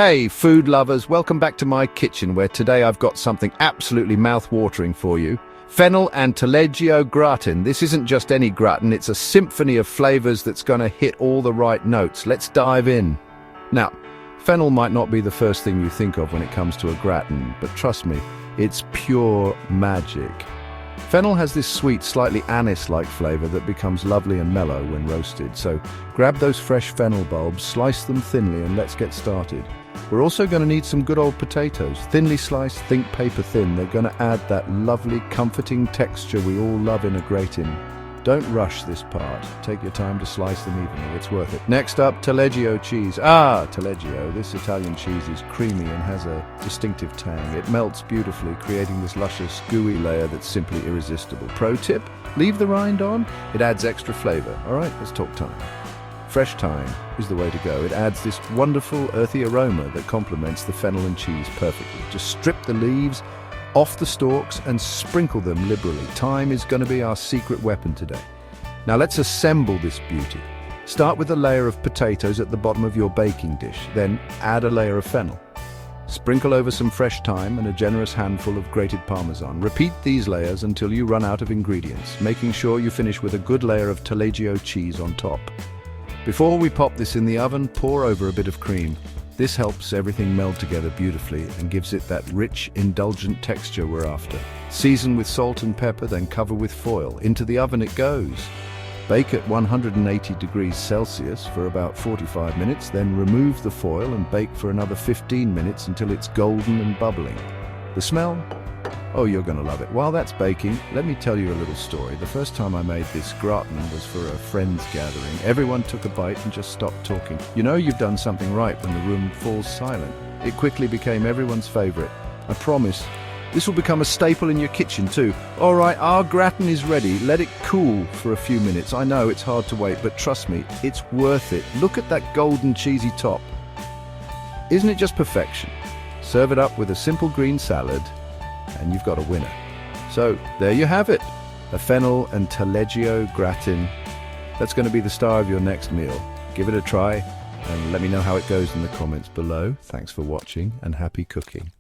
Hey, food lovers, welcome back to my kitchen, where today I've got something absolutely mouth-watering for you. Fennel and taleggio gratin. This isn't just any gratin, it's a symphony of flavors that's gonna hit all the right notes. Let's dive in. Now, fennel might not be the first thing you think of when it comes to a gratin, but trust me, it's pure magic. Fennel has this sweet, slightly anise-like flavor that becomes lovely and mellow when roasted. So grab those fresh fennel bulbs, slice them thinly, and let's get started. We're also going to need some good old potatoes. Thinly sliced, think paper thin. They're going to add that lovely, comforting texture we all love in a gratin. Don't rush this part. Take your time to slice them evenly. It's worth it. Next up, taleggio cheese. Taleggio. This Italian cheese is creamy and has a distinctive tang. It melts beautifully, creating this luscious, gooey layer that's simply irresistible. Pro tip, leave the rind on. It adds extra flavor. All right, let's talk thyme. Fresh thyme is the way to go. It adds this wonderful, earthy aroma that complements the fennel and cheese perfectly. Just strip the leaves off the stalks and sprinkle them liberally. Thyme is going to be our secret weapon today. Now let's assemble this beauty. Start with a layer of potatoes at the bottom of your baking dish, then add a layer of fennel. Sprinkle over some fresh thyme and a generous handful of grated Parmesan. Repeat these layers until you run out of ingredients, making sure you finish with a good layer of taleggio cheese on top. Before we pop this in the oven, pour over a bit of cream. This helps everything meld together beautifully and gives it that rich, indulgent texture we're after. Season with salt and pepper, then cover with foil. Into the oven it goes. Bake at 180 degrees Celsius for about 45 minutes, then remove the foil and bake for another 15 minutes until it's golden and bubbling. The smell? Oh, you're going to love it. While that's baking, let me tell you a little story. The first time I made this gratin was for a friend's gathering. Everyone took a bite and just stopped talking. You know you've done something right when the room falls silent. It quickly became everyone's favorite. I promise, this will become a staple in your kitchen too. All right, our gratin is ready. Let it cool for a few minutes. I know it's hard to wait, but trust me, it's worth it. Look at that golden cheesy top. Isn't it just perfection? Serve it up with a simple green salad, and you've got a winner. So there you have it, a fennel and taleggio gratin. That's going to be the star of your next meal. Give it a try and let me know how it goes in the comments below. Thanks for watching and happy cooking.